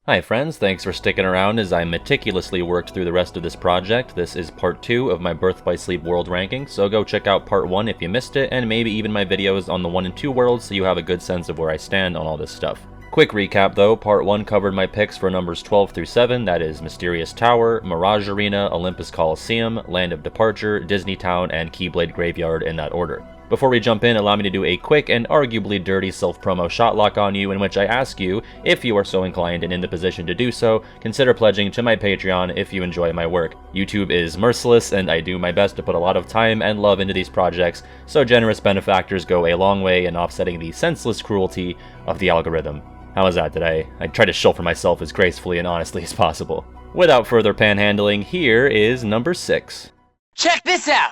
Hi friends, thanks for sticking around as I meticulously worked through the rest of this project. This is part 2 of my Birth by Sleep world ranking, so go check out part 1 if you missed it, and maybe even my videos on the 1 and 2 worlds so you have a good sense of where I stand on all this stuff. Quick recap though, part 1 covered my picks for numbers 12 through 7, that is Mysterious Tower, Mirage Arena, Olympus Coliseum, Land of Departure, Disney Town, and Keyblade Graveyard in that order. Before we jump in, allow me to do a quick and arguably dirty self-promo shotlock on you in which I ask you, if you are so inclined and in the position to do so, consider pledging to my Patreon if you enjoy my work. YouTube is merciless and I do my best to put a lot of time and love into these projects, so generous benefactors go a long way in offsetting the senseless cruelty of the algorithm. How was that today? I try to shill for myself as gracefully and honestly as possible. Without further panhandling, here is number 6. Check this out!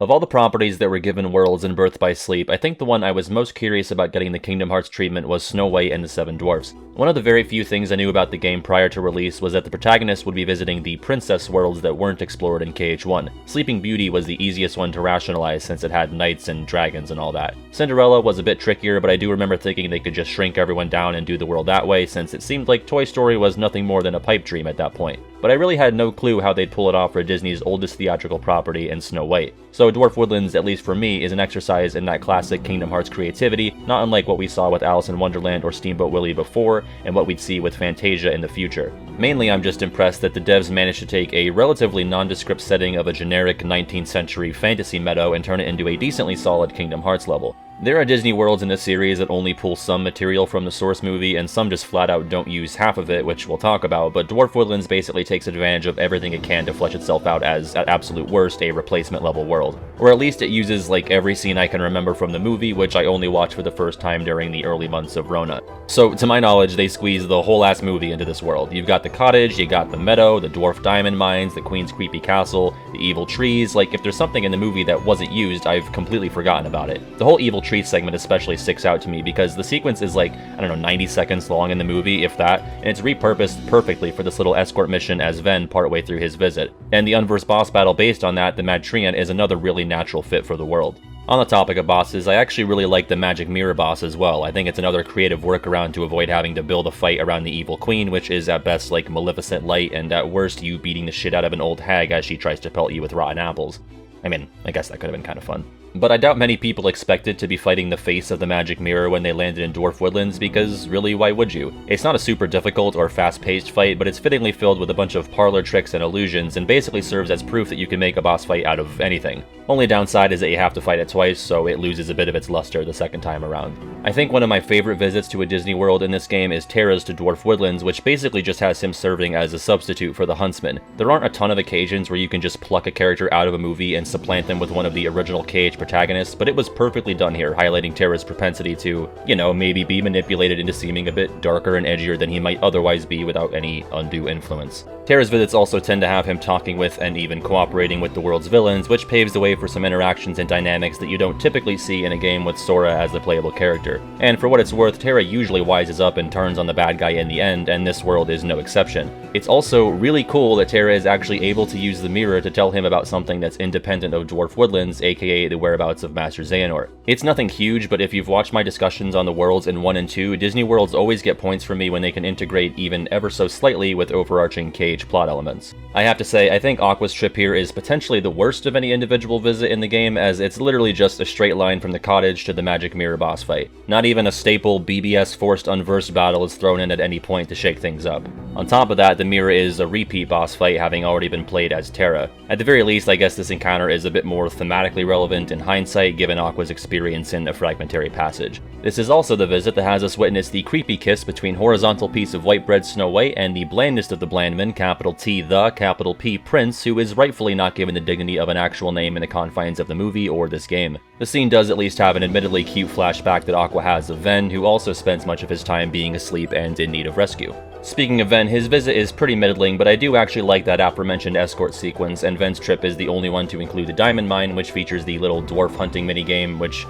Of all the properties that were given worlds in Birth by Sleep, I think the one I was most curious about getting the Kingdom Hearts treatment was Snow White and the Seven Dwarfs. One of the very few things I knew about the game prior to release was that the protagonist would be visiting the princess worlds that weren't explored in KH1. Sleeping Beauty was the easiest one to rationalize since it had knights and dragons and all that. Cinderella was a bit trickier, but I do remember thinking they could just shrink everyone down and do the world that way, since it seemed like Toy Story was nothing more than a pipe dream at that point. But I really had no clue how they'd pull it off for Disney's oldest theatrical property in Snow White. So Dwarf Woodlands, at least for me, is an exercise in that classic Kingdom Hearts creativity, not unlike what we saw with Alice in Wonderland or Steamboat Willie before, and what we'd see with Fantasia in the future. Mainly, I'm just impressed that the devs managed to take a relatively nondescript setting of a generic 19th century fantasy meadow and turn it into a decently solid Kingdom Hearts level. There are Disney worlds in this series that only pull some material from the source movie, and some just flat out don't use half of it, which we'll talk about, but Dwarf Woodlands basically takes advantage of everything it can to flesh itself out as, at absolute worst, a replacement level world. Or at least it uses like every scene I can remember from the movie, which I only watched for the first time during the early months of Rona. So, to my knowledge, they squeeze the whole ass movie into this world. You've got the cottage, you got the meadow, the dwarf diamond mines, the queen's creepy castle, the evil trees. Like, if there's something in the movie that wasn't used, I've completely forgotten about it. The whole evil tree segment especially sticks out to me because the sequence is like, I don't know, 90 seconds long in the movie, if that, and it's repurposed perfectly for this little escort mission as Ven partway through his visit. And the Unverse boss battle based on that, the Mad Treant, is another really natural fit for the world. On the topic of bosses, I actually really like the Magic Mirror boss as well. I think it's another creative workaround to avoid having to build a fight around the evil queen, which is at best like Maleficent Light, and at worst you beating the shit out of an old hag as she tries to pelt you with rotten apples. I mean, I guess that could have been kind of fun. But I doubt many people expected to be fighting the face of the Magic Mirror when they landed in Dwarf Woodlands, because really, why would you? It's not a super difficult or fast-paced fight, but it's fittingly filled with a bunch of parlor tricks and illusions, and basically serves as proof that you can make a boss fight out of anything. Only downside is that you have to fight it twice, so it loses a bit of its luster the second time around. I think one of my favorite visits to a Disney World in this game is Terra's to Dwarf Woodlands, which basically just has him serving as a substitute for the Huntsman. There aren't a ton of occasions where you can just pluck a character out of a movie and supplant them with one of the original KH protagonists, but it was perfectly done here, highlighting Terra's propensity to, you know, maybe be manipulated into seeming a bit darker and edgier than he might otherwise be without any undue influence. Terra's visits also tend to have him talking with and even cooperating with the world's villains, which paves the way for some interactions and dynamics that you don't typically see in a game with Sora as the playable character. And for what it's worth, Terra usually wises up and turns on the bad guy in the end, and this world is no exception. It's also really cool that Terra is actually able to use the mirror to tell him about something that's independent of Dwarf Woodlands, aka the whereabouts of Master Xehanort. It's nothing huge, but if you've watched my discussions on the worlds in 1 and 2, Disney Worlds always get points from me when they can integrate even ever so slightly with overarching KH plot elements. I have to say, I think Aqua's trip here is potentially the worst of any individual visit in the game, as it's literally just a straight line from the cottage to the Magic Mirror boss fight. Not even a staple BBS forced unversed battle is thrown in at any point to shake things up. On top of that, the mirror is a repeat boss fight, having already been played as Terra. At the very least, I guess this encounter is a bit more thematically relevant in hindsight, given Aqua's experience in A Fragmentary Passage. This is also the visit that has us witness the creepy kiss between horizontal piece of white bread Snow White and the blandest of the blandmen, capital T the, capital P Prince, who is rightfully not given the dignity of an actual name in the confines of the movie or this game. The scene does at least have an admittedly cute flashback that Aqua has of Ven, who also spends much of his time being asleep and in need of rescue. Speaking of Ven, his visit is pretty middling, but I do actually like that aforementioned escort sequence, and Ven's trip is the only one to include the diamond mine, which features the little dwarf hunting minigame, which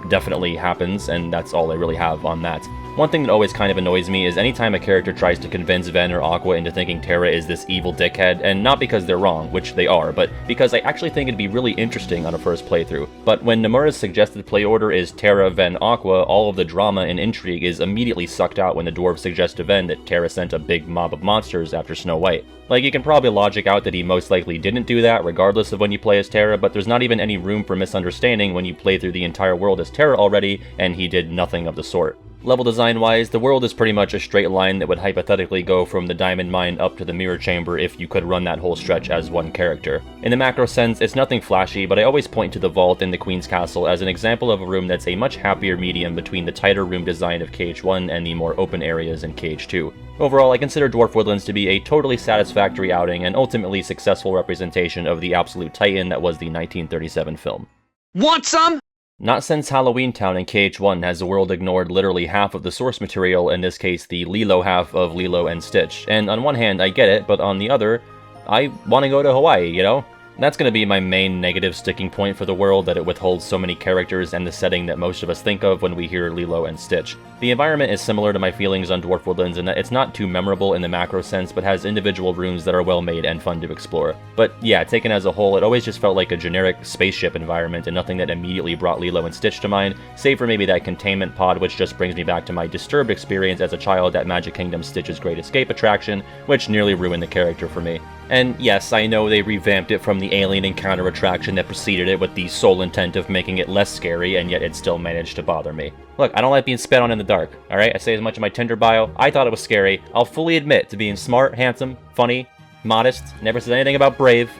definitely happens, and that's all I really have on that. One thing that always kind of annoys me is anytime a character tries to convince Ven or Aqua into thinking Terra is this evil dickhead, and not because they're wrong, which they are, but because I actually think it'd be really interesting on a first playthrough. But when Nomura's suggested play order is Terra, Ven, Aqua, all of the drama and intrigue is immediately sucked out when the dwarves suggest to Ven that Terra sent a big mob of monsters after Snow White. Like, you can probably logic out that he most likely didn't do that, regardless of when you play as Terra, but there's not even any room for misunderstanding when you play through the entire world as Terra already, and he did nothing of the sort. Level design-wise, the world is pretty much a straight line that would hypothetically go from the Diamond Mine up to the Mirror Chamber if you could run that whole stretch as one character. In the macro sense, it's nothing flashy, but I always point to the vault in the Queen's Castle as an example of a room that's a much happier medium between the tighter room design of KH1 and the more open areas in KH2. Overall, I consider Dwarf Woodlands to be a totally satisfactory outing and ultimately successful representation of the absolute titan that was the 1937 film. Want some? Not since Halloween Town in KH1 has the world ignored literally half of the source material, in this case the Lilo half of Lilo and Stitch. And on one hand, I get it, but on the other, I want to go to Hawaii, you know? That's going to be my main negative sticking point for the world, that it withholds so many characters and the setting that most of us think of when we hear Lilo and Stitch. The environment is similar to my feelings on Dwarf Woodlands in that it's not too memorable in the macro sense, but has individual rooms that are well made and fun to explore. But yeah, taken as a whole, it always just felt like a generic spaceship environment and nothing that immediately brought Lilo and Stitch to mind, save for maybe that containment pod, which just brings me back to my disturbed experience as a child at Magic Kingdom's Stitch's Great Escape attraction, which nearly ruined the character for me. And yes, I know they revamped it from the alien encounter attraction that preceded it with the sole intent of making it less scary, and yet it still managed to bother me. Look, I don't like being spit on in the dark, alright? I say as much in my Tinder bio. I thought it was scary. I'll fully admit to being smart, handsome, funny, modest, never said anything about brave.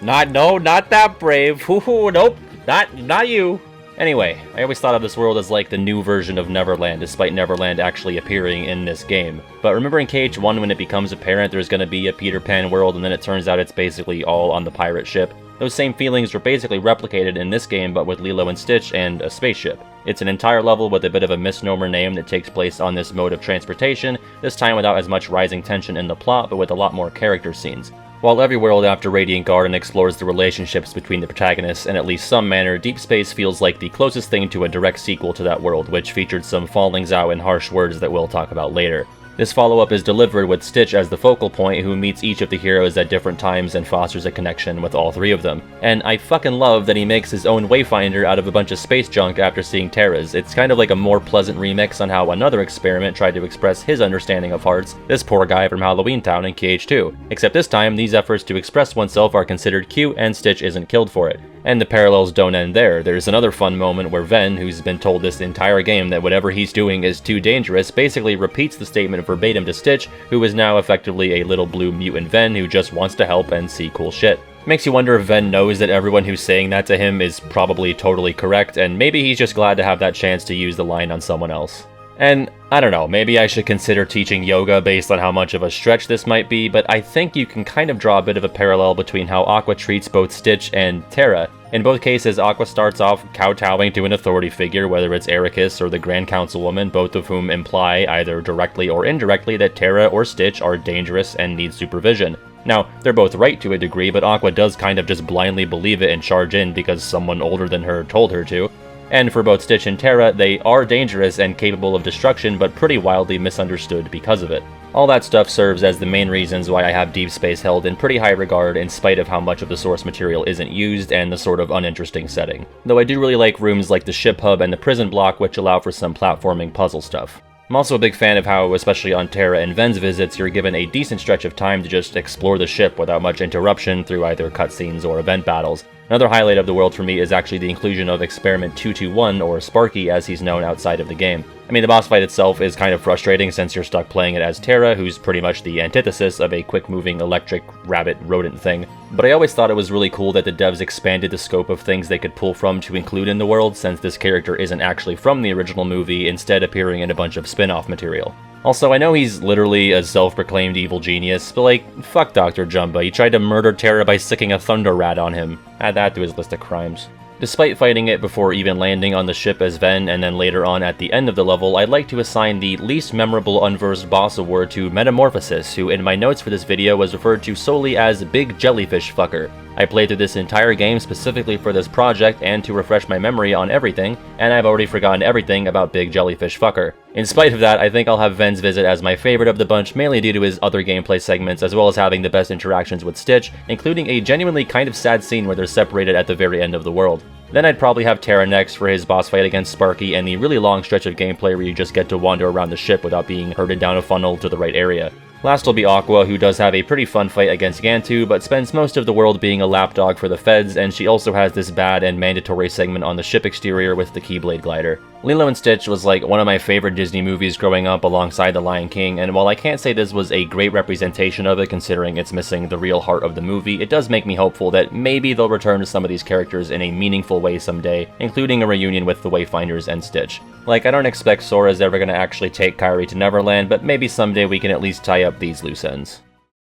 Not that brave. Hoo-hoo, nope, not you. Anyway, I always thought of this world as like the new version of Neverland, despite Neverland actually appearing in this game. But remember in KH1 when it becomes apparent there's going to be a Peter Pan world and then it turns out it's basically all on the pirate ship? Those same feelings were basically replicated in this game, but with Lilo and Stitch and a spaceship. It's an entire level with a bit of a misnomer name that takes place on this mode of transportation, this time without as much rising tension in the plot, but with a lot more character scenes. While every world after Radiant Garden explores the relationships between the protagonists in at least some manner, Deep Space feels like the closest thing to a direct sequel to that world, which featured some fallings out and harsh words that we'll talk about later. This follow-up is delivered with Stitch as the focal point, who meets each of the heroes at different times and fosters a connection with all three of them. And I fucking love that he makes his own Wayfinder out of a bunch of space junk after seeing Terra's. It's kind of like a more pleasant remix on how another experiment tried to express his understanding of hearts, this poor guy from Halloween Town in KH2. Except this time, these efforts to express oneself are considered cute and Stitch isn't killed for it. And the parallels don't end there. There's another fun moment where Ven, who's been told this entire game that whatever he's doing is too dangerous, basically repeats the statement verbatim to Stitch, who is now effectively a little blue mutant Ven who just wants to help and see cool shit. Makes you wonder if Ven knows that everyone who's saying that to him is probably totally correct, and maybe he's just glad to have that chance to use the line on someone else. And, I don't know, maybe I should consider teaching yoga based on how much of a stretch this might be, but I think you can kind of draw a bit of a parallel between how Aqua treats both Stitch and Terra. In both cases, Aqua starts off kowtowing to an authority figure, whether it's Ericus or the Grand Councilwoman, both of whom imply, either directly or indirectly, that Terra or Stitch are dangerous and need supervision. Now, they're both right to a degree, but Aqua does kind of just blindly believe it and charge in because someone older than her told her to. And for both Stitch and Terra, they are dangerous and capable of destruction, but pretty wildly misunderstood because of it. All that stuff serves as the main reasons why I have Deep Space held in pretty high regard in spite of how much of the source material isn't used and the sort of uninteresting setting. Though I do really like rooms like the ship hub and the prison block, which allow for some platforming puzzle stuff. I'm also a big fan of how, especially on Terra and Ven's visits, you're given a decent stretch of time to just explore the ship without much interruption through either cutscenes or event battles. Another highlight of the world for me is actually the inclusion of Experiment 221, or Sparky as he's known outside of the game. I mean, the boss fight itself is kind of frustrating since you're stuck playing it as Terra, who's pretty much the antithesis of a quick-moving electric rabbit rodent thing. But I always thought it was really cool that the devs expanded the scope of things they could pull from to include in the world, since this character isn't actually from the original movie, instead appearing in a bunch of spin-off material. Also, I know he's literally a self-proclaimed evil genius, but like, fuck Dr. Jumba, he tried to murder Terra by sticking a thunder rat on him. Add that to his list of crimes. Despite fighting it before even landing on the ship as Ven, and then later on at the end of the level, I'd like to assign the least memorable unversed boss award to Metamorphosis, who in my notes for this video was referred to solely as Big Jellyfish Fucker. I played through this entire game specifically for this project and to refresh my memory on everything, and I've already forgotten everything about Big Jellyfish Fucker. In spite of that, I think I'll have Ven's visit as my favorite of the bunch, mainly due to his other gameplay segments, as well as having the best interactions with Stitch, including a genuinely kind of sad scene where they're separated at the very end of the world. Then I'd probably have Terra next for his boss fight against Sparky and the really long stretch of gameplay where you just get to wander around the ship without being herded down a funnel to the right area. Last will be Aqua, who does have a pretty fun fight against Gantu, but spends most of the world being a lapdog for the feds, and she also has this bad and mandatory segment on the ship exterior with the Keyblade glider. Lilo and Stitch was like one of my favorite Disney movies growing up alongside The Lion King, and while I can't say this was a great representation of it considering it's missing the real heart of the movie, it does make me hopeful that maybe they'll return to some of these characters in a meaningful way someday, including a reunion with the Wayfinders and Stitch. Like, I don't expect Sora's ever gonna actually take Kairi to Neverland, but maybe someday we can at least tie up these loose ends.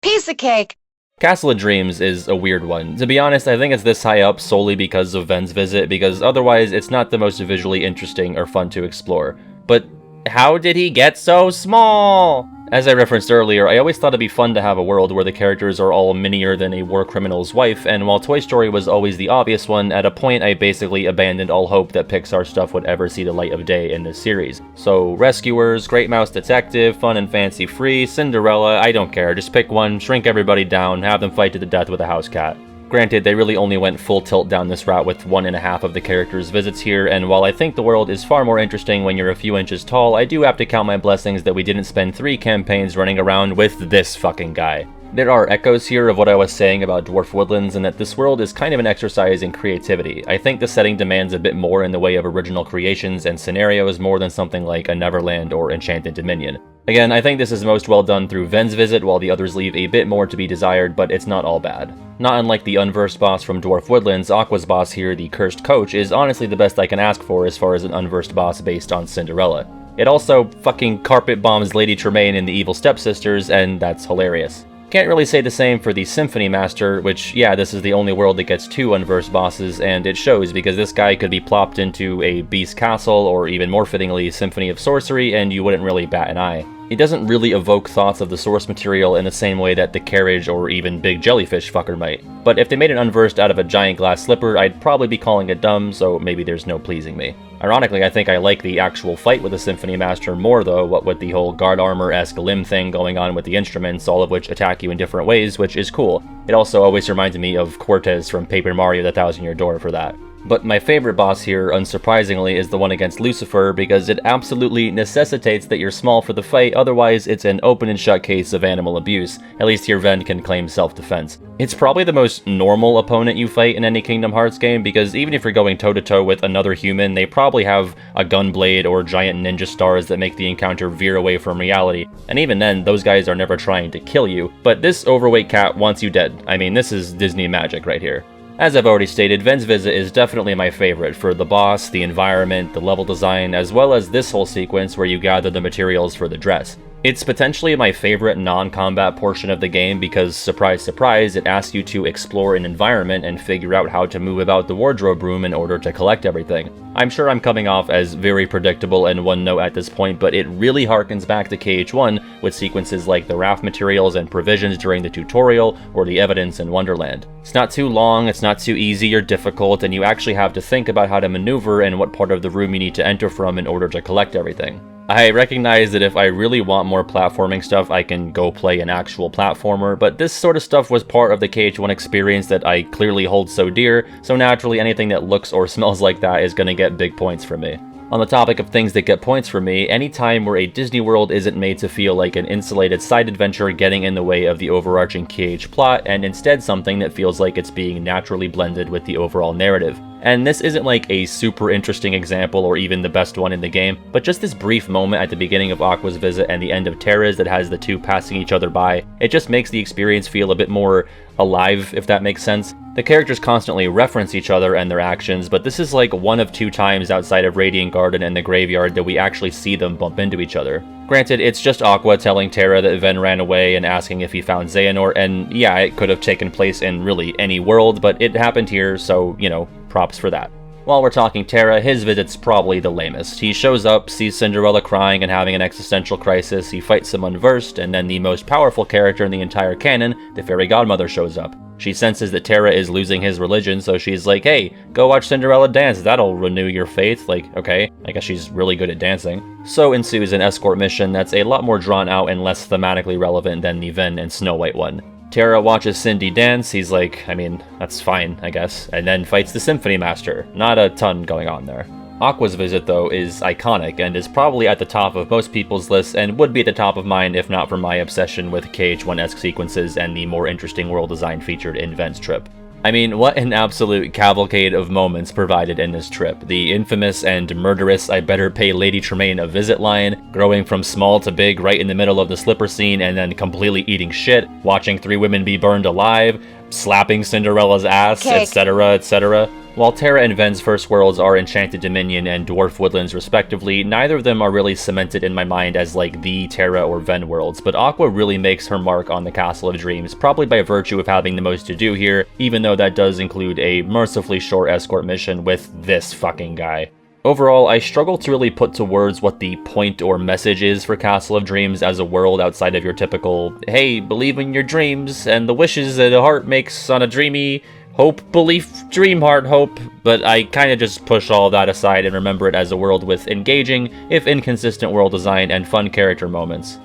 Piece of cake! Castle of Dreams is a weird one. To be honest, I think it's this high up solely because of Ven's visit, because otherwise it's not the most visually interesting or fun to explore. But how did he get so small? As I referenced earlier, I always thought it'd be fun to have a world where the characters are all minier than a war criminal's wife, and while Toy Story was always the obvious one, at a point I basically abandoned all hope that Pixar stuff would ever see the light of day in this series. So Rescuers, Great Mouse Detective, Fun and Fancy Free, Cinderella, I don't care, just pick one, shrink everybody down, have them fight to the death with a house cat. Granted, they really only went full tilt down this route with 1.5 of the characters' visits here, and while I think the world is far more interesting when you're a few inches tall, I do have to count my blessings that we didn't spend 3 campaigns running around with this fucking guy. There are echoes here of what I was saying about Dwarf Woodlands, and that this world is kind of an exercise in creativity. I think the setting demands a bit more in the way of original creations and scenarios more than something like a Neverland or Enchanted Dominion. Again, I think this is most well done through Ven's visit, while the others leave a bit more to be desired, but it's not all bad. Not unlike the unversed boss from Dwarf Woodlands, Aqua's boss here, the Cursed Coach, is honestly the best I can ask for as far as an unversed boss based on Cinderella. It also fucking carpet bombs Lady Tremaine and the evil stepsisters, and that's hilarious. Can't really say the same for the Symphony Master, which, yeah, this is the only world that gets 2 unversed bosses, and it shows because this guy could be plopped into a Beast Castle, or even more fittingly, Symphony of Sorcery, and you wouldn't really bat an eye. He doesn't really evoke thoughts of the source material in the same way that the Carriage or even Big Jellyfish Fucker might. But if they made an unversed out of a giant glass slipper, I'd probably be calling it dumb, so maybe there's no pleasing me. Ironically, I think I like the actual fight with the Symphony Master more though, what with the whole guard armor-esque limb thing going on with the instruments, all of which attack you in different ways, which is cool. It also always reminds me of Cortez from Paper Mario the Thousand Year Door for that. But my favorite boss here, unsurprisingly, is the one against Lucifer, because it absolutely necessitates that you're small for the fight, otherwise it's an open and shut case of animal abuse. At least here Ven can claim self-defense. It's probably the most normal opponent you fight in any Kingdom Hearts game, because even if you're going toe-to-toe with another human, they probably have a gunblade or giant ninja stars that make the encounter veer away from reality, and even then, those guys are never trying to kill you. But this overweight cat wants you dead. I mean, this is Disney magic right here. As I've already stated, Ven's visit is definitely my favorite for the boss, the environment, the level design, as well as this whole sequence where you gather the materials for the dress. It's potentially my favorite non-combat portion of the game because, surprise surprise, it asks you to explore an environment and figure out how to move about the wardrobe room in order to collect everything. I'm sure I'm coming off as very predictable and one note at this point, but it really harkens back to KH1 with sequences like the raft materials and provisions during the tutorial or the evidence in Wonderland. It's not too long, it's not too easy or difficult, and you actually have to think about how to maneuver and what part of the room you need to enter from in order to collect everything. I recognize that if I really want more platforming stuff, I can go play an actual platformer, but this sort of stuff was part of the KH1 experience that I clearly hold so dear, so naturally anything that looks or smells like that is gonna get big points from me. On the topic of things that get points for me, any time where a Disney World isn't made to feel like an insulated side adventure getting in the way of the overarching KH plot, and instead something that feels like it's being naturally blended with the overall narrative. And this isn't like a super interesting example or even the best one in the game, but just this brief moment at the beginning of Aqua's visit and the end of Terra's that has the two passing each other by, it just makes the experience feel a bit more alive, if that makes sense. The characters constantly reference each other and their actions, but this is like one of 2 times outside of Radiant Garden and the Graveyard that we actually see them bump into each other. Granted, it's just Aqua telling Terra that Ven ran away and asking if he found Xehanort, and yeah, it could have taken place in really any world, but it happened here, so, you know, props for that. While we're talking Terra, his visit's probably the lamest. He shows up, sees Cinderella crying and having an existential crisis, he fights some unversed, and then the most powerful character in the entire canon, the fairy godmother, shows up. She senses that Terra is losing his religion, so she's like, hey, go watch Cinderella dance, that'll renew your faith. Like, okay, I guess she's really good at dancing. So ensues an escort mission that's a lot more drawn out and less thematically relevant than the Ven and Snow White one. Terra watches Cindy dance, he's like, I mean, that's fine, I guess, and then fights the Symphony Master. Not a ton going on there. Aqua's visit, though, is iconic and is probably at the top of most people's lists and would be at the top of mine if not for my obsession with KH1-esque sequences and the more interesting world design featured in Ven's trip. I mean, what an absolute cavalcade of moments provided in this trip. The infamous and murderous I better pay Lady Tremaine a visit line, growing from small to big right in the middle of the slipper scene and then completely eating shit, watching 3 women be burned alive, slapping Cinderella's ass, etc., etc. While Terra and Ven's first worlds are Enchanted Dominion and Dwarf Woodlands respectively, neither of them are really cemented in my mind as like the Terra or Ven worlds, but Aqua really makes her mark on the Castle of Dreams, probably by virtue of having the most to do here, even though that does include a mercifully short escort mission with this fucking guy. Overall, I struggle to really put to words what the point or message is for Castle of Dreams as a world outside of your typical, hey, believe in your dreams and the wishes that a heart makes on a dreamy hope, belief, dream, heart, hope, but I kinda just push all that aside and remember it as a world with engaging, if inconsistent world design and fun character moments.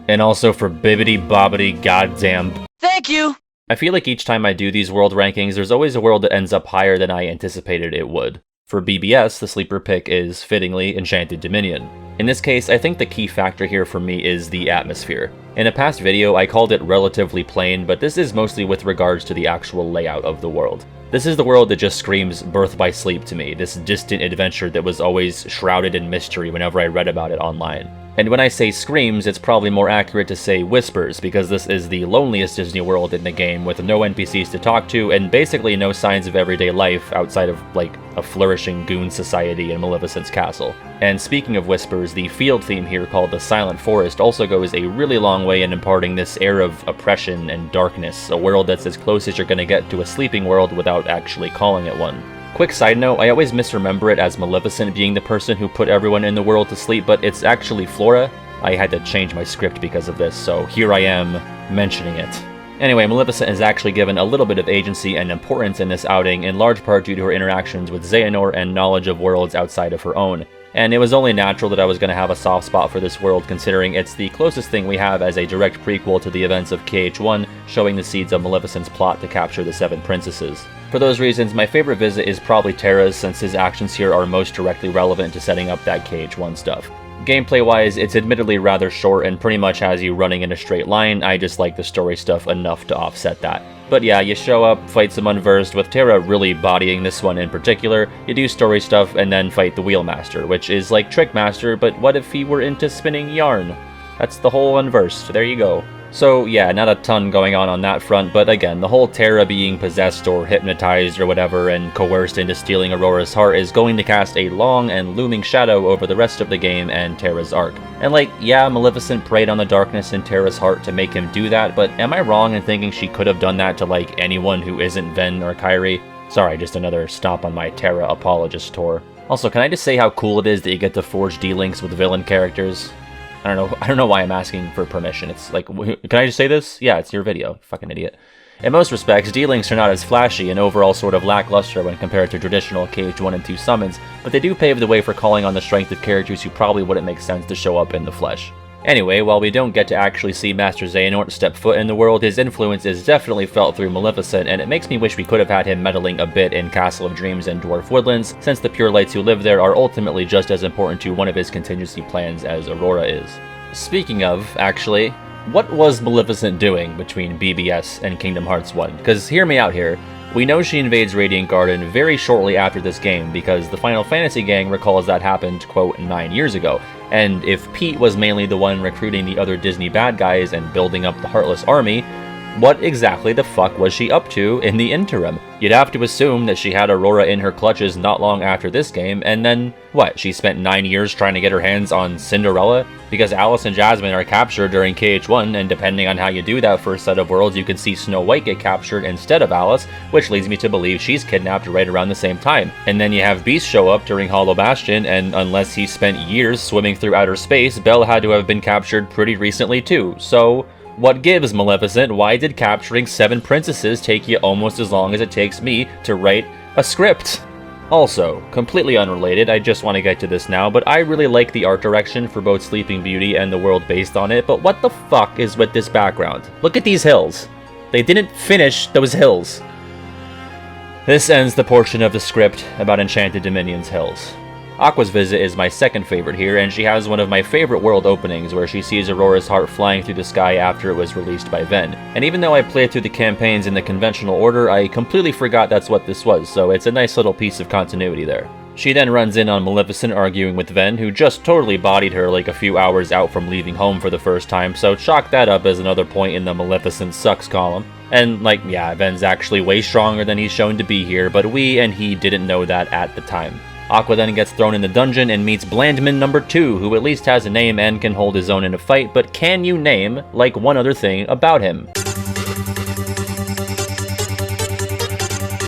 And also for Bibbidi-Bobbidi goddamn. Thank you! I feel like each time I do these world rankings, there's always a world that ends up higher than I anticipated it would. For BBS, the sleeper pick is, fittingly, Enchanted Dominion. In this case, I think the key factor here for me is the atmosphere. In a past video, I called it relatively plain, but this is mostly with regards to the actual layout of the world. This is the world that just screams Birth by Sleep to me, this distant adventure that was always shrouded in mystery whenever I read about it online. And when I say screams, it's probably more accurate to say whispers, because this is the loneliest Disney World in the game, with no NPCs to talk to, and basically no signs of everyday life outside of, like, a flourishing goon society in Maleficent's castle. And speaking of whispers, the field theme here called the Silent Forest also goes a really long way in imparting this air of oppression and darkness, a world that's as close as you're gonna get to a sleeping world without actually calling it one. Quick side note, I always misremember it as Maleficent being the person who put everyone in the world to sleep, but it's actually Flora. I had to change my script because of this, so here I am mentioning it. Anyway, Maleficent is actually given a little bit of agency and importance in this outing, in large part due to her interactions with Xehanort and knowledge of worlds outside of her own. And it was only natural that I was going to have a soft spot for this world, considering it's the closest thing we have as a direct prequel to the events of KH1, showing the seeds of Maleficent's plot to capture the 7 princesses. For those reasons, my favorite visit is probably Terra's, since his actions here are most directly relevant to setting up that KH1 stuff. Gameplay-wise, it's admittedly rather short and pretty much has you running in a straight line. I just like the story stuff enough to offset that. But yeah, you show up, fight some Unversed, with Terra really bodying this one in particular, you do story stuff, and then fight the Wheelmaster, which is like Trickmaster, but what if he were into spinning yarn? That's the whole Unversed, there you go. So yeah, not a ton going on that front, but again, the whole Terra being possessed or hypnotized or whatever and coerced into stealing Aurora's heart is going to cast a long and looming shadow over the rest of the game and Terra's arc. And like, yeah, Maleficent preyed on the darkness in Terra's heart to make him do that, but am I wrong in thinking she could have done that to like anyone who isn't Ven or Kairi? Sorry, just another stop on my Terra apologist tour. Also, can I just say how cool it is that you get to forge D-links with villain characters? I don't know why I'm asking for permission. It's like, can I just say this? Yeah, it's your video, fucking idiot. In most respects, D-links are not as flashy and overall sort of lackluster when compared to traditional KH1 and 2 summons, but they do pave the way for calling on the strength of characters who probably wouldn't make sense to show up in the flesh. Anyway, while we don't get to actually see Master Xehanort step foot in the world, his influence is definitely felt through Maleficent, and it makes me wish we could have had him meddling a bit in Castle of Dreams and Dwarf Woodlands, since the Pure Lights who live there are ultimately just as important to one of his contingency plans as Aurora is. Speaking of, actually, what was Maleficent doing between BBS and Kingdom Hearts 1? Because hear me out here. We know she invades Radiant Garden very shortly after this game because the Final Fantasy gang recalls that happened, quote, 9 years ago. And if Pete was mainly the one recruiting the other Disney bad guys and building up the Heartless Army, what exactly the fuck was she up to in the interim? You'd have to assume that she had Aurora in her clutches not long after this game, and then, what, she spent 9 years trying to get her hands on Cinderella? Because Alice and Jasmine are captured during KH1, and depending on how you do that first set of worlds, you can see Snow White get captured instead of Alice, which leads me to believe she's kidnapped right around the same time. And then you have Beast show up during Hollow Bastion, and unless he spent years swimming through outer space, Belle had to have been captured pretty recently too, so What gives, Maleficent? Why did capturing 7 princesses take you almost as long as it takes me to write a script? Also, completely unrelated, I just want to get to this now, but I really like the art direction for both Sleeping Beauty and the world based on it, but what the fuck is with this background? Look at these hills. They didn't finish those hills. This ends the portion of the script about Enchanted Dominion's hills. Aqua's visit is my second favorite here, and she has one of my favorite world openings where she sees Aurora's heart flying through the sky after it was released by Ven. And even though I played through the campaigns in the conventional order, I completely forgot that's what this was, so it's a nice little piece of continuity there. She then runs in on Maleficent arguing with Ven, who just totally bodied her like a few hours out from leaving home for the first time, so chalk that up as another point in the Maleficent sucks column. And yeah, Ven's actually way stronger than he's shown to be here, but we and he didn't know that at the time. Aqua then gets thrown in the dungeon and meets Blandman number 2, who at least has a name and can hold his own in a fight, but can you name, like, one other thing about him?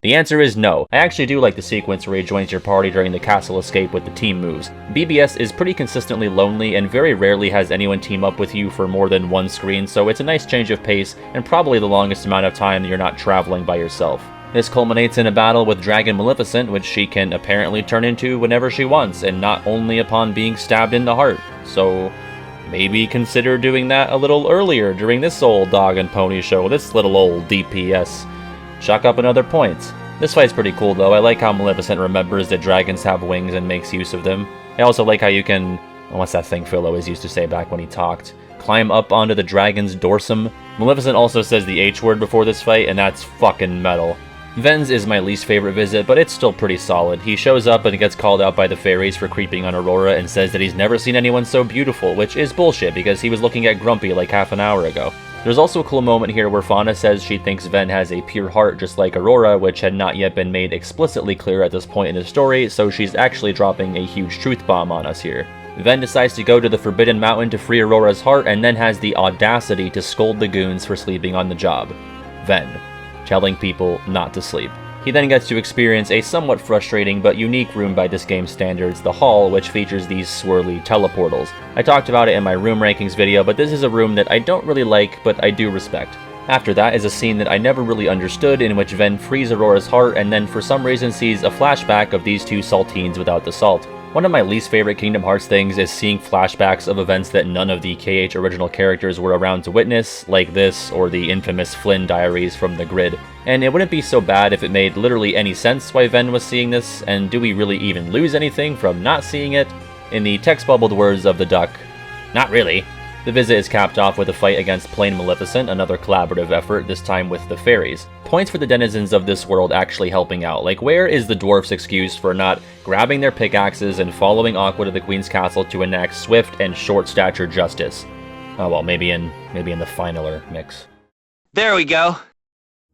The answer is no. I actually do like the sequence where he joins your party during the castle escape with the team moves. BBS is pretty consistently lonely and very rarely has anyone team up with you for more than one screen, so it's a nice change of pace and probably the longest amount of time that you're not traveling by yourself. This culminates in a battle with Dragon Maleficent, which she can apparently turn into whenever she wants, and not only upon being stabbed in the heart. So maybe consider doing that a little earlier during this old dog and pony show, this little old DPS. Chalk up another point. This fight's pretty cool though. I like how Maleficent remembers that dragons have wings and makes use of them. I also like how you can, what's that thing Phil always used to say back when he talked? Climb up onto the dragon's dorsum. Maleficent also says the H word before this fight, and that's fucking metal. Ven's is my least favorite visit, but it's still pretty solid. He shows up and gets called out by the fairies for creeping on Aurora and says that he's never seen anyone so beautiful, which is bullshit because he was looking at Grumpy like half an hour ago. There's also a cool moment here where Fauna says she thinks Ven has a pure heart just like Aurora, which had not yet been made explicitly clear at this point in the story, so she's actually dropping a huge truth bomb on us here. Ven decides to go to the Forbidden Mountain to free Aurora's heart and then has the audacity to scold the goons for sleeping on the job. Ven. Telling people not to sleep. He then gets to experience a somewhat frustrating but unique room by this game's standards, the Hall, which features these swirly teleportals. I talked about it in my room rankings video, but this is a room that I don't really like, but I do respect. After that is a scene that I never really understood, in which Ven frees Aurora's heart and then for some reason sees a flashback of these two saltines without the salt. One of my least favorite Kingdom Hearts things is seeing flashbacks of events that none of the KH original characters were around to witness, like this, or the infamous Flynn diaries from the grid. And it wouldn't be so bad if it made literally any sense why Ven was seeing this, and do we really even lose anything from not seeing it? In the text-bubbled words of the duck, not really. The visit is capped off with a fight against Plain Maleficent, another collaborative effort, this time with the fairies. Points for the denizens of this world actually helping out. Like, where is the dwarfs' excuse for not grabbing their pickaxes and following Aqua to the Queen's castle to enact swift and short-statured justice? Oh well, maybe in the finaler mix. There we go.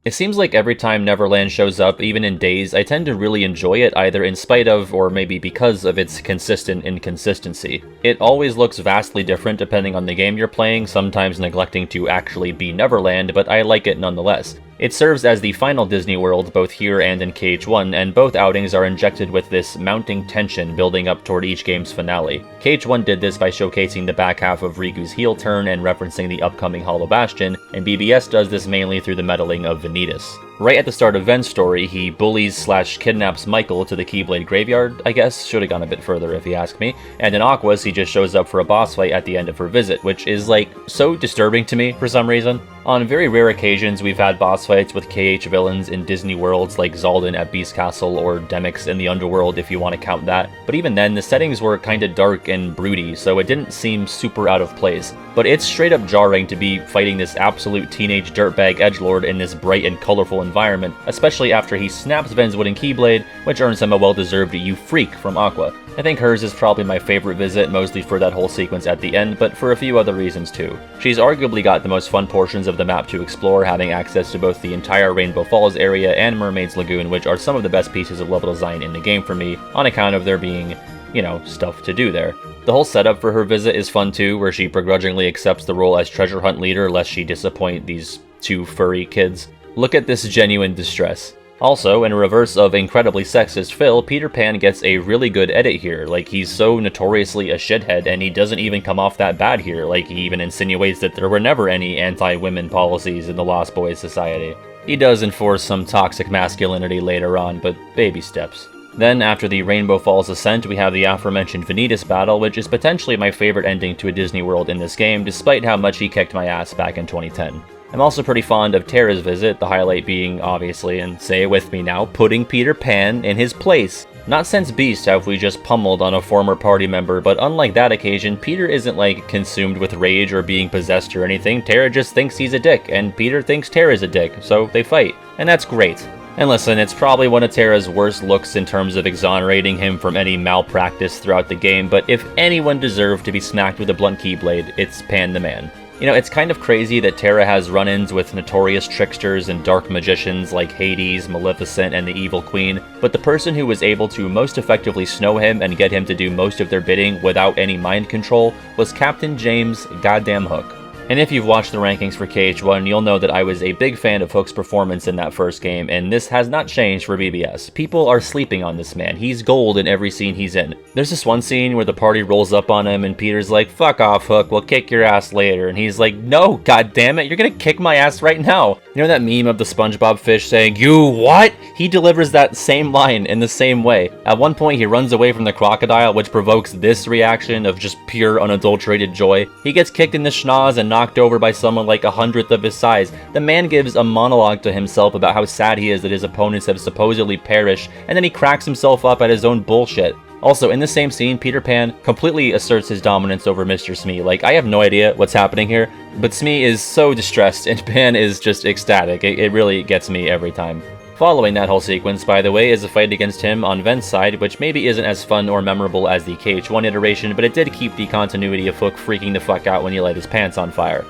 It seems like every time Neverland shows up, even in Days, I tend to really enjoy it either in spite of or maybe because of its consistent inconsistency. It always looks vastly different depending on the game you're playing, sometimes neglecting to actually be Neverland, but I like it nonetheless. It serves as the final Disney World both here and in KH1, and both outings are injected with this mounting tension building up toward each game's finale. KH1 did this by showcasing the back half of Rigu's heel turn and referencing the upcoming Hollow Bastion, and BBS does this mainly through the meddling of Vanitas. Right at the start of Ven's story, he bullies/kidnaps Michael to the Keyblade graveyard, I guess. Should've gone a bit further if you ask me. And in Aqua's, he just shows up for a boss fight at the end of her visit, which is, like, so disturbing to me for some reason. On very rare occasions, we've had boss fights with KH villains in Disney worlds like Zaldin at Beast Castle or Demyx in the Underworld if you want to count that. But even then, the settings were kinda dark and broody, so it didn't seem super out of place. But it's straight up jarring to be fighting this absolute teenage dirtbag edgelord in this bright and colorful environment, especially after he snaps Ven's wooden Keyblade, which earns him a well-deserved "you freak" from Aqua. I think hers is probably my favorite visit, mostly for that whole sequence at the end, but for a few other reasons too. She's arguably got the most fun portions of the map to explore, having access to both the entire Rainbow Falls area and Mermaid's Lagoon, which are some of the best pieces of level design in the game for me, on account of there being, you know, stuff to do there. The whole setup for her visit is fun too, where she begrudgingly accepts the role as treasure hunt leader lest she disappoint these two furry kids. Look at this genuine distress. Also, in reverse of incredibly sexist Phil, Peter Pan gets a really good edit here. Like, he's so notoriously a shithead, and he doesn't even come off that bad here. Like, he even insinuates that there were never any anti-women policies in the Lost Boys Society. He does enforce some toxic masculinity later on, but baby steps. Then, after the Rainbow Falls ascent, we have the aforementioned Vanitas battle, which is potentially my favorite ending to a Disney World in this game, despite how much he kicked my ass back in 2010. I'm also pretty fond of Terra's visit, the highlight being, obviously, and say it with me now, putting Peter Pan in his place. Not since Beast have we just pummeled on a former party member, but unlike that occasion, Peter isn't like consumed with rage or being possessed or anything. Terra just thinks he's a dick, and Peter thinks Terra's a dick, so they fight. And that's great. And listen, it's probably one of Terra's worst looks in terms of exonerating him from any malpractice throughout the game, but if anyone deserved to be smacked with a blunt keyblade, it's Pan the Man. You know, it's kind of crazy that Terra has run-ins with notorious tricksters and dark magicians like Hades, Maleficent, and the Evil Queen, but the person who was able to most effectively snow him and get him to do most of their bidding without any mind control was Captain James Goddamn Hook. And if you've watched the rankings for KH1, you'll know that I was a big fan of Hook's performance in that first game, and this has not changed for BBS. People are sleeping on this man. He's gold in every scene he's in. There's this one scene where the party rolls up on him and Peter's like, "Fuck off, Hook, we'll kick your ass later." And he's like, "No, goddammit, you're gonna kick my ass right now." You know that meme of the SpongeBob fish saying, "You what?" He delivers that same line in the same way. At one point, he runs away from the crocodile, which provokes this reaction of just pure unadulterated joy. He gets kicked in the schnoz and knocked over by someone like 1/100th of his size. The man gives a monologue to himself about how sad he is that his opponents have supposedly perished, and then he cracks himself up at his own bullshit. Also, in the same scene, Peter Pan completely asserts his dominance over Mr. Smee. Like, I have no idea what's happening here, but Smee is so distressed, and Pan is just ecstatic. It really gets me every time. Following that whole sequence, by the way, is a fight against him on Vent's side, which maybe isn't as fun or memorable as the KH1 iteration, but it did keep the continuity of Hook freaking the fuck out when he light his pants on fire.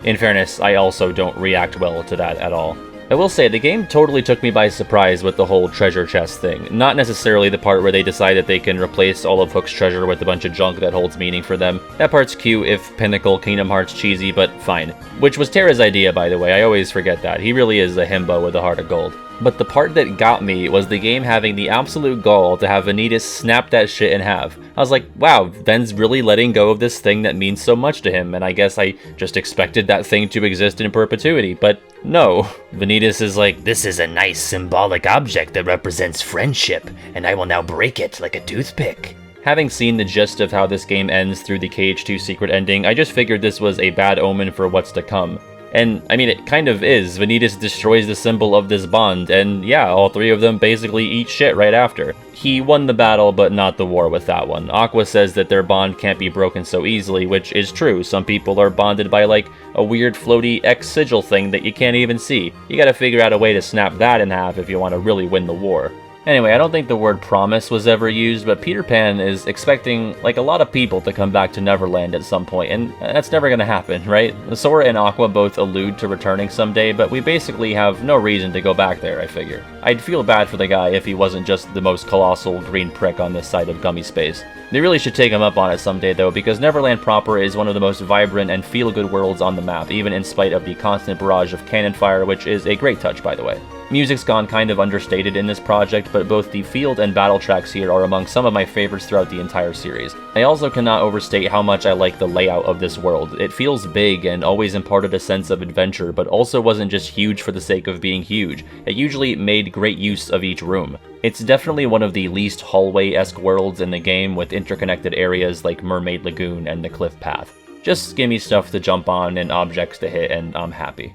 In fairness, I also don't react well to that at all. I will say, the game totally took me by surprise with the whole treasure chest thing. Not necessarily the part where they decide that they can replace all of Hook's treasure with a bunch of junk that holds meaning for them. That part's cute if Pinnacle Kingdom Hearts cheesy, but fine. Which was Terra's idea, by the way, I always forget that. He really is a himbo with a heart of gold. But the part that got me was the game having the absolute gall to have Vanitas snap that shit in half. I was like, wow, Ven's really letting go of this thing that means so much to him, and I guess I just expected that thing to exist in perpetuity, but no. Vanitas is like, "This is a nice symbolic object that represents friendship, and I will now break it like a toothpick." Having seen the gist of how this game ends through the KH2 secret ending, I just figured this was a bad omen for what's to come. And, I mean, it kind of is. Vanitas destroys the symbol of this bond, and yeah, all three of them basically eat shit right after. He won the battle, but not the war with that one. Aqua says that their bond can't be broken so easily, which is true. Some people are bonded by, like, a weird floaty X-sigil thing that you can't even see. You gotta figure out a way to snap that in half if you want to really win the war. Anyway, I don't think the word promise was ever used, but Peter Pan is expecting, like, a lot of people to come back to Neverland at some point, and that's never gonna happen, right? Sora and Aqua both allude to returning someday, but we basically have no reason to go back there, I figure. I'd feel bad for the guy if he wasn't just the most colossal green prick on this side of gummy space. They really should take him up on it someday, though, because Neverland proper is one of the most vibrant and feel-good worlds on the map, even in spite of the constant barrage of cannon fire, which is a great touch, by the way. Music's gone kind of understated in this project, but both the field and battle tracks here are among some of my favorites throughout the entire series. I also cannot overstate how much I like the layout of this world. It feels big and always imparted a sense of adventure, but also wasn't just huge for the sake of being huge. It usually made great use of each room. It's definitely one of the least hallway-esque worlds in the game, with interconnected areas like Mermaid Lagoon and the Cliff Path. Just give me stuff to jump on and objects to hit, and I'm happy.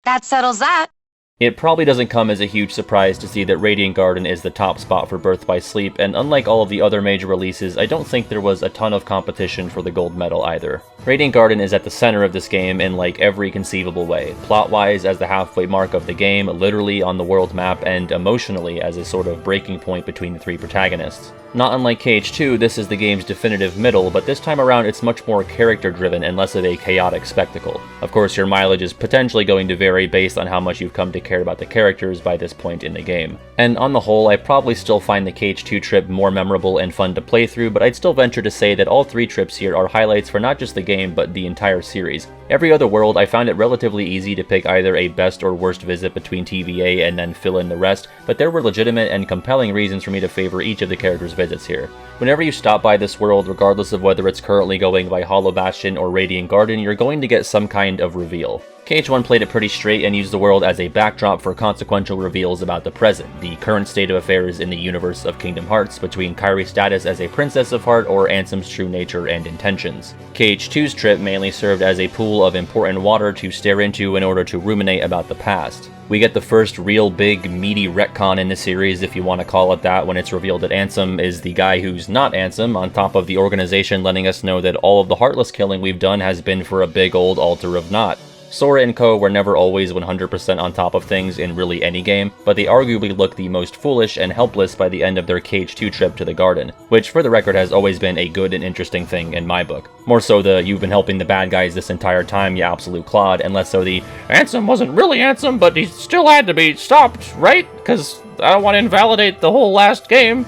That settles that. It probably doesn't come as a huge surprise to see that Radiant Garden is the top spot for Birth by Sleep, and unlike all of the other major releases, I don't think there was a ton of competition for the gold medal either. Radiant Garden is at the center of this game in like every conceivable way, plot-wise as the halfway mark of the game, literally on the world map, and emotionally as a sort of breaking point between the three protagonists. Not unlike KH2, this is the game's definitive middle, but this time around it's much more character-driven and less of a chaotic spectacle. Of course, your mileage is potentially going to vary based on how much you've come to care about the characters by this point in the game. And on the whole, I probably still find the KH2 trip more memorable and fun to play through, but I'd still venture to say that all three trips here are highlights for not just the game, but the entire series. Every other world, I found it relatively easy to pick either a best or worst visit between TVA and then fill in the rest, but there were legitimate and compelling reasons for me to favor each of the characters' visits here. Whenever you stop by this world, regardless of whether it's currently going by Hollow Bastion or Radiant Garden, you're going to get some kind of reveal. KH1 played it pretty straight and used the world as a backdrop for consequential reveals about the present, the current state of affairs in the universe of Kingdom Hearts between Kairi's status as a Princess of Heart or Ansem's true nature and intentions. KH2's trip mainly served as a pool of important water to stare into in order to ruminate about the past. We get the first real big, meaty retcon in the series, if you want to call it that, when it's revealed that Ansem is the guy who's not Ansem, on top of the organization letting us know that all of the heartless killing we've done has been for a big old altar of naught. Sora and co were never always 100% on top of things in really any game, but they arguably look the most foolish and helpless by the end of their KH2 trip to the garden, which for the record has always been a good and interesting thing in my book. More so the "you've been helping the bad guys this entire time, you absolute clod," and less so the "Ansem wasn't really Ansem, but he still had to be stopped, right? Because I don't want to invalidate the whole last game."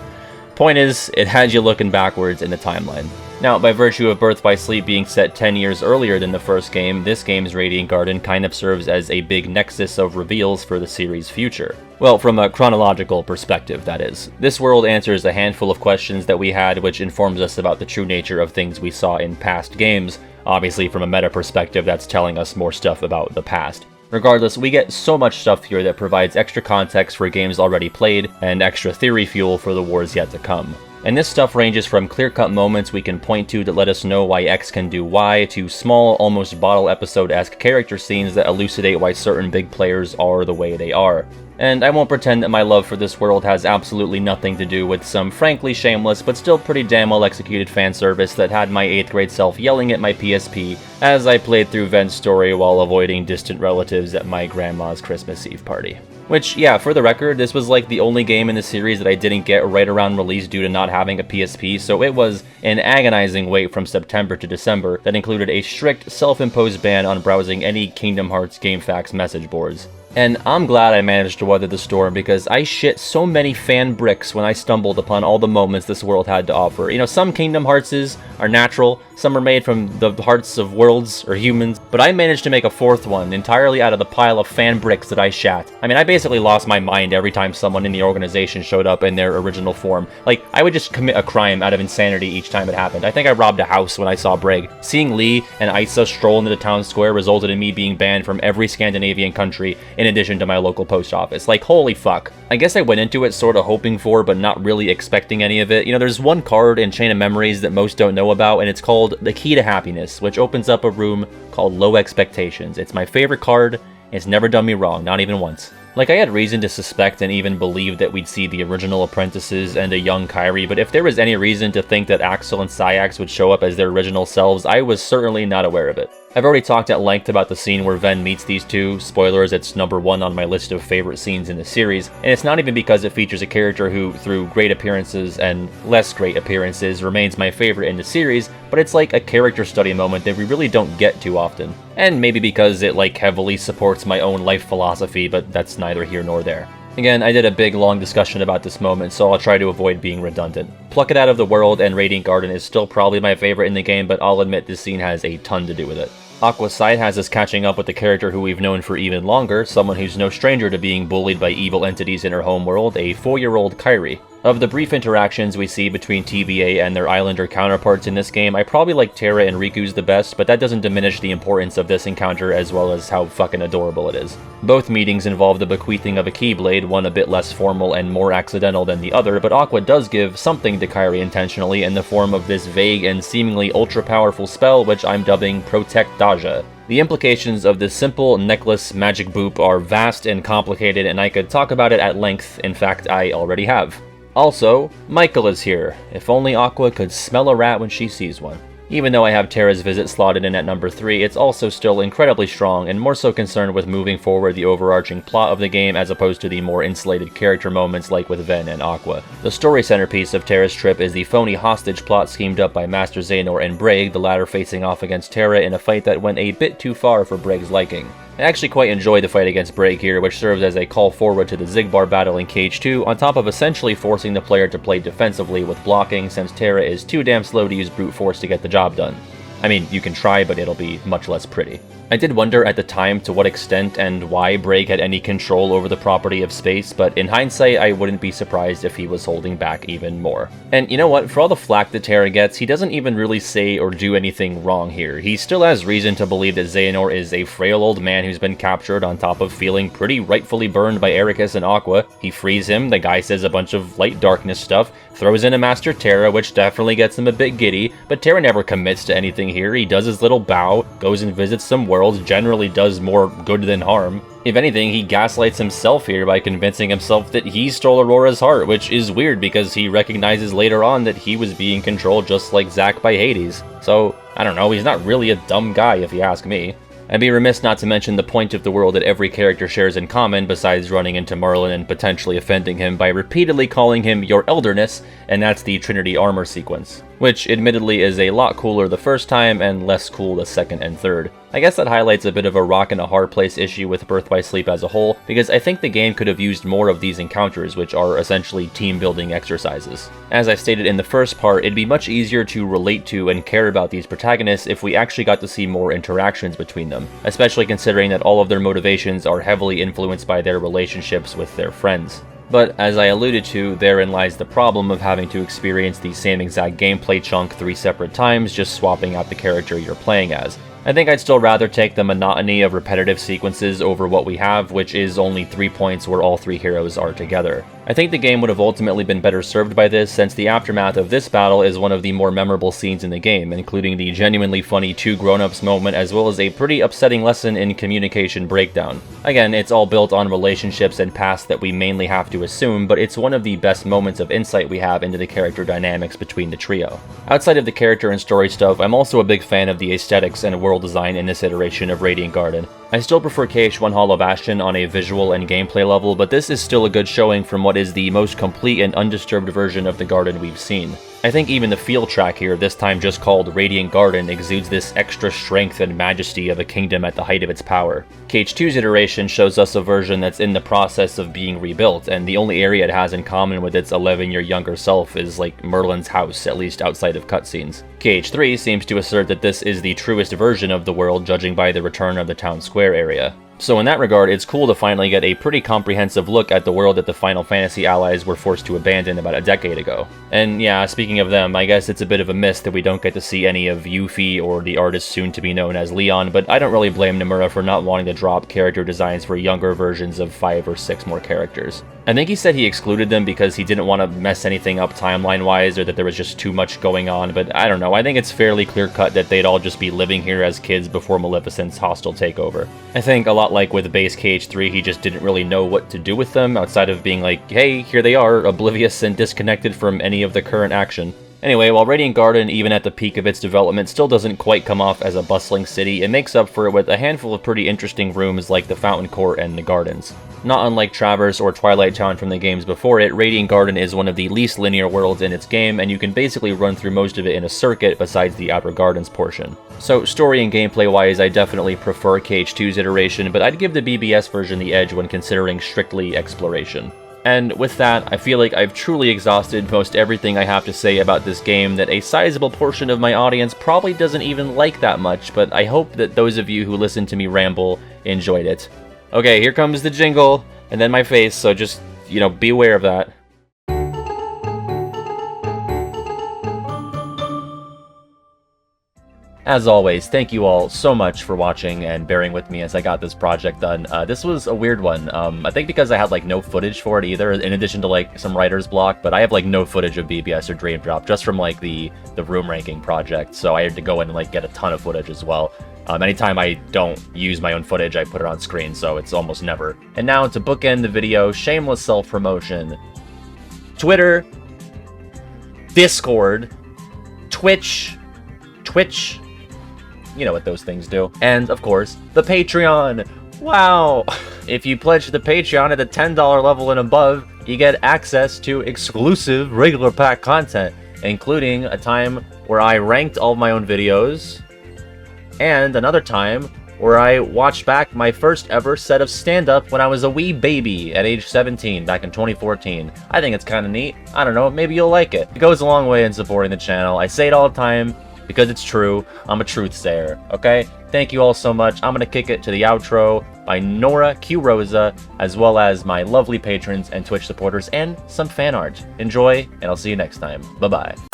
Point is, it had you looking backwards in the timeline. Now, by virtue of Birth by Sleep being set 10 years earlier than the first game, this game's Radiant Garden kind of serves as a big nexus of reveals for the series' future. Well, from a chronological perspective, that is. This world answers a handful of questions that we had, which informs us about the true nature of things we saw in past games. Obviously, from a meta perspective, that's telling us more stuff about the past. Regardless, we get so much stuff here that provides extra context for games already played, and extra theory fuel for the wars yet to come. And this stuff ranges from clear-cut moments we can point to that let us know why X can do Y, to small, almost bottle episode-esque character scenes that elucidate why certain big players are the way they are. And I won't pretend that my love for this world has absolutely nothing to do with some frankly shameless but still pretty damn well executed fan service that had my 8th grade self yelling at my PSP as I played through Ven's story while avoiding distant relatives at my grandma's Christmas Eve party. Which, yeah, for the record, this was like the only game in the series that I didn't get right around release due to not having a PSP, so it was an agonizing wait from September to December that included a strict, self-imposed ban on browsing any Kingdom Hearts GameFAQs message boards. And I'm glad I managed to weather the storm because I shit so many fan bricks when I stumbled upon all the moments this world had to offer. You know, some Kingdom Heartses are natural, some are made from the hearts of worlds or humans, but I managed to make a 4th one entirely out of the pile of fan bricks that I shat. I mean, I basically lost my mind every time someone in the organization showed up in their original form. Like, I would just commit a crime out of insanity each time it happened. I think I robbed a house when I saw Brig. Seeing Lee and Isa stroll into the town square resulted in me being banned from every Scandinavian country in addition to my local post office. Like, holy fuck. I guess I went into it sort of hoping for, but not really expecting any of it. You know, there's one card in Chain of Memories that most don't know about, and it's called The Key to Happiness, which opens up a room called Low Expectations. It's my favorite card. It's never done me wrong, not even once. Like, I had reason to suspect and even believe that we'd see the original apprentices and a young Kairi, but if there was any reason to think that Axel and Sayax would show up as their original selves, I was certainly not aware of it. I've already talked at length about the scene where Ven meets these two. Spoilers, it's number 1 on my list of favorite scenes in the series, and it's not even because it features a character who, through great appearances and less great appearances, remains my favorite in the series, but it's like a character study moment that we really don't get too often. And maybe because it like heavily supports my own life philosophy, but that's neither here nor there. Again, I did a big long discussion about this moment, so I'll try to avoid being redundant. Pluck it out of the world and Radiant Garden is still probably my favorite in the game, but I'll admit this scene has a ton to do with it. Aqua's side has us catching up with the character who we've known for even longer, someone who's no stranger to being bullied by evil entities in her homeworld, a 4-year-old Kairi. Of the brief interactions we see between TVA and their islander counterparts in this game, I probably like Terra and Riku's the best, but that doesn't diminish the importance of this encounter as well as how fucking adorable it is. Both meetings involve the bequeathing of a Keyblade, one a bit less formal and more accidental than the other, but Aqua does give something to Kairi intentionally in the form of this vague and seemingly ultra-powerful spell which I'm dubbing Protect Daja. The implications of this simple necklace magic boop are vast and complicated, and I could talk about it at length. In fact, I already have. Also, Michael is here. If only Aqua could smell a rat when she sees one. Even though I have Terra's visit slotted in at number 3, it's also still incredibly strong and more so concerned with moving forward the overarching plot of the game as opposed to the more insulated character moments like with Ven and Aqua. The story centerpiece of Terra's trip is the phony hostage plot schemed up by Master Xehanort and Brig, the latter facing off against Terra in a fight that went a bit too far for Brig's liking. I actually quite enjoy the fight against Brig here, which serves as a call forward to the Xigbar battle in KH2, on top of essentially forcing the player to play defensively with blocking, since Terra is too damn slow to use brute force to get the job done. I mean, you can try, but it'll be much less pretty. I did wonder at the time to what extent and why Braig had any control over the property of space, but in hindsight, I wouldn't be surprised if he was holding back even more. And you know what, for all the flack that Terra gets, he doesn't even really say or do anything wrong here. He still has reason to believe that Xehanort is a frail old man who's been captured on top of feeling pretty rightfully burned by Ericus and Aqua. He frees him, the guy says a bunch of light darkness stuff, throws in a Master Terra, which definitely gets him a bit giddy, but Terra never commits to anything here. He does his little bow, goes and visits some worlds, generally does more good than harm. If anything, he gaslights himself here by convincing himself that he stole Aurora's heart, which is weird because he recognizes later on that he was being controlled just like Zack by Hades. So, I don't know, he's not really a dumb guy if you ask me. I'd be remiss not to mention the point of the world that every character shares in common besides running into Merlin and potentially offending him by repeatedly calling him your elderness, and that's the Trinity armor sequence, which admittedly is a lot cooler the first time and less cool the second and third. I guess that highlights a bit of a rock and a hard place issue with Birth by Sleep as a whole, because I think the game could have used more of these encounters, which are essentially team-building exercises. As I stated in the first part, it'd be much easier to relate to and care about these protagonists if we actually got to see more interactions between them, especially considering that all of their motivations are heavily influenced by their relationships with their friends. But as I alluded to, therein lies the problem of having to experience the same exact gameplay chunk 3 separate times, just swapping out the character you're playing as. I think I'd still rather take the monotony of repetitive sequences over what we have, which is only 3 points where all 3 heroes are together. I think the game would have ultimately been better served by this, since the aftermath of this battle is one of the more memorable scenes in the game, including the genuinely funny 2 grown-ups moment as well as a pretty upsetting lesson in communication breakdown. Again, it's all built on relationships and past that we mainly have to assume, but it's one of the best moments of insight we have into the character dynamics between the trio. Outside of the character and story stuff, I'm also a big fan of the aesthetics and world design in this iteration of Radiant Garden. I still prefer KH1 Hollow Bastion on a visual and gameplay level, but this is still a good showing from what is the most complete and undisturbed version of the garden we've seen. I think even the field track here, this time just called Radiant Garden, exudes this extra strength and majesty of a kingdom at the height of its power. KH2's iteration shows us a version that's in the process of being rebuilt, and the only area it has in common with its 11-year younger self is like Merlin's house, at least outside of cutscenes. KH3 seems to assert that this is the truest version of the world, judging by the return of the town square area. So in that regard, it's cool to finally get a pretty comprehensive look at the world that the Final Fantasy allies were forced to abandon about a decade ago. And yeah, speaking of them, I guess it's a bit of a miss that we don't get to see any of Yuffie or the artist soon to be known as Leon, but I don't really blame Nomura for not wanting to drop character designs for younger versions of 5 or 6 more characters. I think he said he excluded them because he didn't want to mess anything up timeline-wise or that there was just too much going on, but I don't know, I think it's fairly clear-cut that they'd all just be living here as kids before Maleficent's hostile takeover. I think a lot like with base KH3, he just didn't really know what to do with them outside of being like, hey, here they are, oblivious and disconnected from any of the current action. Anyway, while Radiant Garden, even at the peak of its development, still doesn't quite come off as a bustling city, it makes up for it with a handful of pretty interesting rooms like the Fountain Court and the Gardens. Not unlike Traverse or Twilight Town from the games before it, Radiant Garden is one of the least linear worlds in its game, and you can basically run through most of it in a circuit besides the Outer Gardens portion. So story and gameplay wise, I definitely prefer KH2's iteration, but I'd give the BBS version the edge when considering strictly exploration. And with that, I feel like I've truly exhausted most everything I have to say about this game that a sizable portion of my audience probably doesn't even like that much, but I hope that those of you who listen to me ramble enjoyed it. Okay, here comes the jingle, and then my face, so just, be aware of that. As always, thank you all so much for watching and bearing with me as I got this project done. This was a weird one. I think because I had no footage for it either, in addition to some writer's block, but I have no footage of BBS or Dream Drop just from the room ranking project, so I had to go in and get a ton of footage as well. Anytime I don't use my own footage, I put it on screen, so it's almost never. And now to bookend the video, shameless self-promotion. Twitter, Discord, Twitch, you know what those things do. And, of course, the Patreon! Wow! If you pledge to the Patreon at the $10 level and above, you get access to exclusive regular pack content, including a time where I ranked all of my own videos, and another time where I watched back my first ever set of stand-up when I was a wee baby at age 17 back in 2014. I think it's kind of neat. I don't know, maybe you'll like it. It goes a long way in supporting the channel. I say it all the time, because it's true. I'm a truth sayer, okay? Thank you all so much. I'm gonna kick it to the outro by Nora Q Rosa, as well as my lovely patrons and Twitch supporters, and some fan art. Enjoy, and I'll see you next time. Bye-bye.